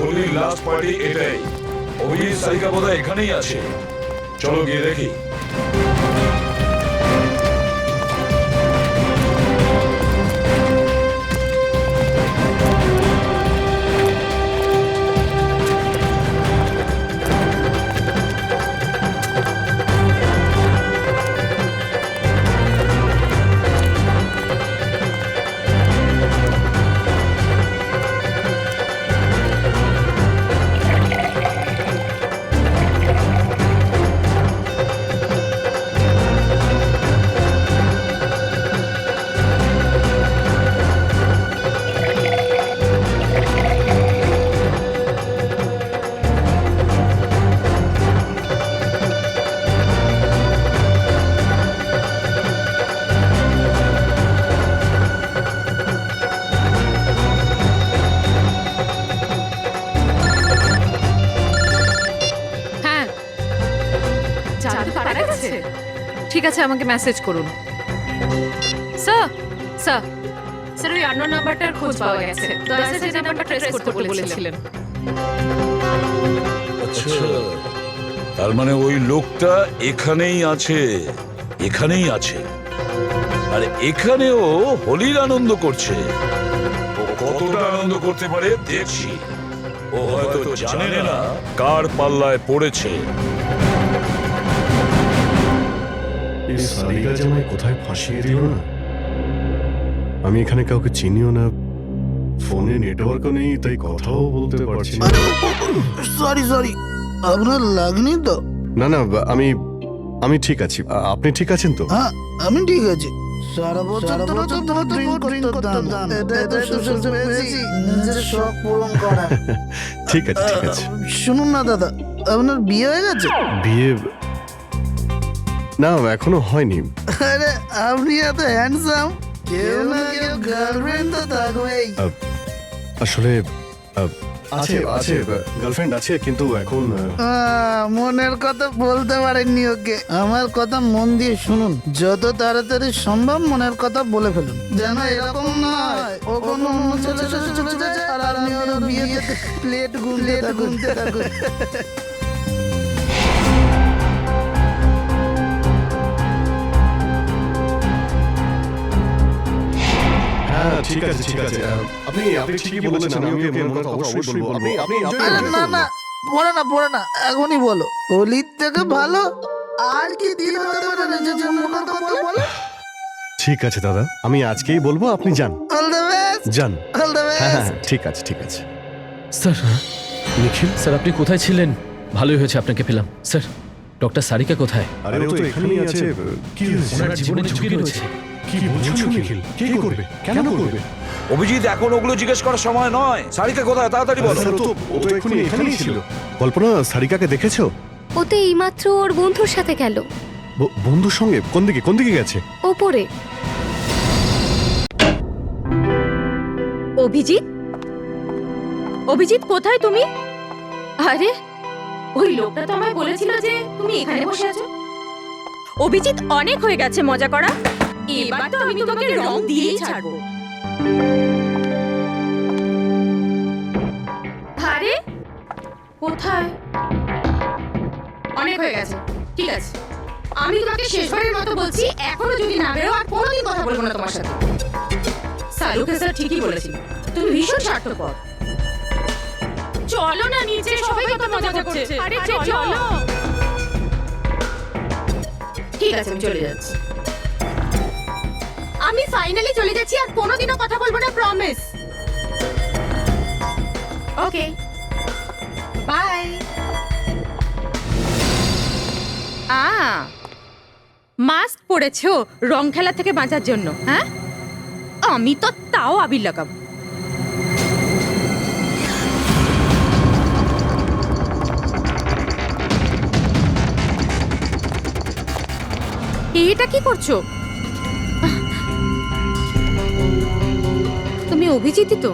হোলির লাস্ট পার্টি এটাই। অভিজিৎ সারিকা বোধহয় এখানেই আছে, চলো গিয়ে দেখি। ঠিক আছে, আমাকে মেসেজ করুন। স্যার স্যার স্যার ওই আননোন নাম্বারটার খোঁজ পাওয়া গেছে। দয়া স্যার যে নাম্বারটা ট্রেস করতে বলেছিলেন। আচ্ছা, তার মানে ওই লোকটা এখানেই আছে, এখানেই আছে, আর এখানেও হোলির আনন্দ করছে। ও কতটা আনন্দ করতে পারে দেখছি। ও হয়তো জানে না কার পাল্লায় পড়েছে। এই সারিকা জামাই কোথায় ফাঁসিয়ে দিল না? আমি এখানে কাউকে চিনিও না, ফোনে নেটওয়ার্কও নেই, তাই কথাও বলতে পারছি না। সরি আপনার লাগনি তো? না না, আমি ঠিক আছি। আপনি ঠিক আছেন তো? হ্যাঁ আমি ঠিক আছি। সারা বছর তো ড্রিঙ্ক করতাম, এটা সুযোগ পেয়েছি নিজের শখ পূরণ করা। ঠিক আছে ঠিক আছে। শুনুন না দাদা, আপনার বিয়ে হয়ে গেছে? বিয়ে না, এখনো হয়নি। আরে আপনি এত হ্যান্ডসাম, কেউ না কেউ গার্লফ্রেন্ড তো থাকবেই। আসলে আছে গার্লফ্রেন্ড আছে, কিন্তু এখন মনের কথা বলতে পারেননি ওকে। আমার কথা মন দিয়ে শুনুন, যত তাড়াতাড়ি সম্ভব মনের কথা বলে ফেলুন, যেন এরকম নয় ও কোনো অন্য ছেলের সাথে চলে যায় আর আপনি ওর বিয়েতে প্লেট গুনতে থাকুন। হ্যাঁ ঠিক আছে ঠিক আছে। আপনি ঠিকই বলেছেন, আমি ওকে মনের কথা অবশ্যই বলবো। না পড়ে না এখনই বলো। হোলির থেকে ভালো আর কি দিন হতে পারে না যে মনের কথা বলে? ঠিক আছে দাদা, আমি আজকেই বলবো, আপনি যান। All the best. যান। All the best. হ্যাঁ ঠিক আছে ঠিক আছে। স্যার নিখিল স্যার আপনি কোথায় ছিলেন? ভালোই হয়েছে আপনাকে পেলাম। স্যার ডক্টর সারিকা কোথায়? আরে ও তো এখানেই আছে। কি হয়েছে? ওনার জীবনে ঝুঁকি রয়েছে। কি বলছো নিখিল? কে করবে? কেন করবে? অভিজিৎ, এখন ওগুলো জিজ্ঞেস করার সময় নয়। সারিকা কোথায়, তাড়াতাড়ি বলো। স্যার, ও তো এখানেই ছিল। কল্পনা, সারিকাকে দেখেছো? ও তো এইমাত্র ওর বন্ধুর সাথে গেল। বন্ধুর সঙ্গে? কোন দিকে গেছে? ওপরে। অভিজিৎ, অভিজিৎ কোথায় তুমি? আরে ওই লোকটা তো আমায় বলেছিল যে তুমি এখানে বসে আছো। অভিজিৎ, অনেক হয়ে গেছে মজা করা, এবার তো আমি তোমাকে রং দিয়েই ছাড়বো। আরে কোথায়? অনেক হয়ে গেছে, ঠিক আছে। আমি তোমাকে শেষবারের মতো বলছি, এখনো যদি না বেরো আর কোনোদিন কথা বলবো না তোমার সাথে। সালুকে স্যার ঠিকই বলেছিল, তুমি ভীষণ স্বার্থপর। চলো না নিচে, সবাই কত মজা করছে। আরে চলো। ঠিক আছে, আমি চলে যাচ্ছি। আমি ফাইনালি চলে যাচ্ছি, আর কোনোদিনও কথা বলবো না, প্রমিস। Okay, bye. মাস্ক পরেছো রং খেলা থেকে বাঁচার জন্য? হ্যাঁ, আমি তো তাও আবির লাগাবো। এটা কি করছো? তুমি অভিজিৎই তো?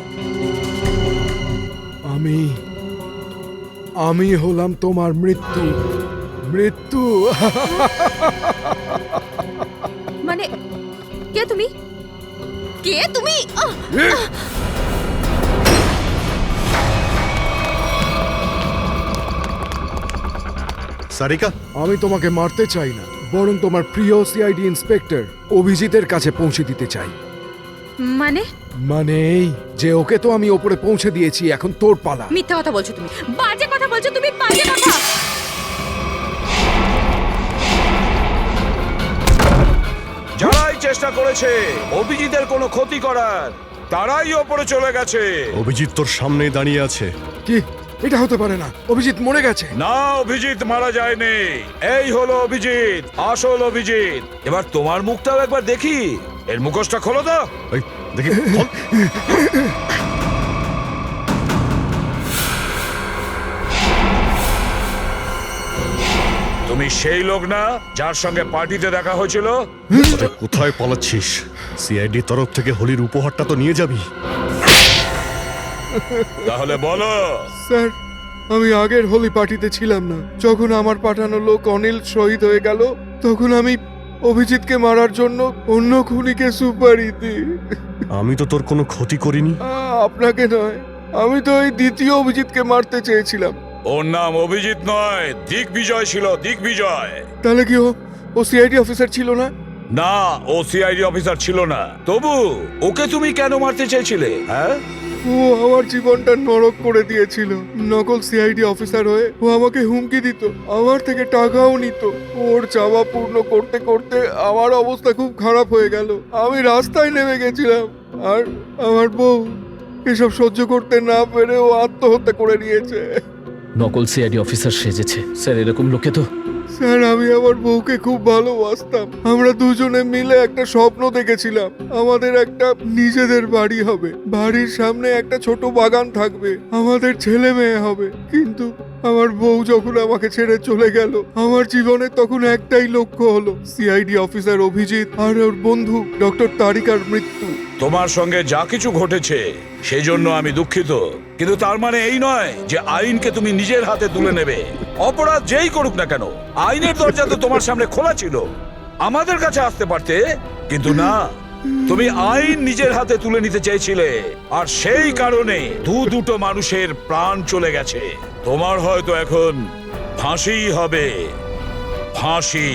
আমি হলাম তোমার মৃত্যু। মানে কে তুমি? সারিকা, আমি তোমাকে মারতে চাই না, বরং তোমার প্রিয় সিআইডি ইন্সপেক্টর অভিজিতের কাছে পৌঁছে দিতে চাই। মানে এই যে ওকে তো আমি ওপরে পৌঁছে দিয়েছি, এখন তোর পালা। মিথ্যা কথা বলছো তুমি, বাজে কথা বলছো তুমি, বাজে কথা। যারাই চেষ্টা করেছে অভিজিতের কোনো ক্ষতি করার, তারাই ওপরে চলে গেছে। অভিজিৎ তোর সামনে দাঁড়িয়ে আছে। কি? এটা হতে পারে না, অভিজিৎ মরে গেছে। না, অভিজিৎ মারা যায়নি। এই হলো অভিজিৎ, আসল অভিজিৎ। এবার তোমার মুখটাও একবার দেখি। এর মুখোশটা খোলো তো। দেখি। তুমি সেই লোক না যার সঙ্গে পার্টিতে দেখা হয়েছিল? কোথায় পালাচ্ছিস? সিআইডি তরফ থেকে হোলির উপহারটা তো নিয়ে যাবি। তাহলে বলো। স্যার, আমি আগের হোলি পার্টিতে ছিলাম না। যখন আমার পাঠানো লোক অনিল শহীদ হয়ে গেল, তখন আমি অভিজিৎকে মারার জন্য অন্য খুনিকে সুপারি দিই। আমি তো তোর কোনো ক্ষতি করিনি। আপনাকে নয়, আমি তো ওই দ্বিতীয় অভিজিৎকে মারতে চেয়েছিলাম। ওর নাম অভিজিৎ নয়, দিগ্বিজয় ছিল, দিগ্বিজয়। তাহলে কি ও সিআইডি অফিসার ছিল না? না, ও সিআইডি অফিসার ছিল না। তবু ওকে তুমি কেন মারতে চেয়েছিলে? হ্যাঁ, ও আমার জীবনটা নরক করে দিয়েছিল। নকল সিআইডি অফিসার হয়ে ও আমাকে হুমকি দিত, আমার থেকে টাকাও নিত। ওর চাওয়া পূর্ণ করতে করতে আমার অবস্থা খুব খারাপ হয়ে গেল। আমি রাস্তায় নেমে গেছিলাম, আর আমার বউ এসব সহ্য করতে না পেরে ও আত্মহত্যা করে নিয়েছে। নকল সিআইডি অফিসার সেজেছে। স্যার এরকম লোকে তো। স্যার, আমি আমার বউকে খুব ভালোবাসতাম। আমরা দুজনে মিলে একটা স্বপ্ন দেখেছিলাম, আমাদের একটা নিজেদের বাড়ি হবে, বাড়ির সামনে একটা ছোট বাগান থাকবে, আমাদের ছেলে মেয়ে হবে। কিন্তু আমার বউ যখন আমাকে ছেড়ে চলে গেল, আমার জীবনে তখন একটাই লক্ষ্য হলো সিআইডি অফিসার অভিজিৎ আর ওর বন্ধু ডক্টর তারিকার মৃত্যু। তোমার সঙ্গে যা কিছু ঘটেছে সেই জন্য আমি দুঃখিত, কিন্তু তার মানে এই নয় যে আইনকে তুমি নিজের হাতে তুলে নেবে। অপরাধ যেই করুক না কেন, আইনের দরজা তো তোমার সামনে খোলা ছিল। আমাদের কাছে আসতে পারতে, কিন্তু না, তুমি আইন নিজের হাতে তুলে নিতে চেয়েছিলে, আর সেই কারণে দুটো মানুষের প্রাণ চলে গেছে। তোমার হয়তো এখন ফাঁসিই হবে, ফাঁসি।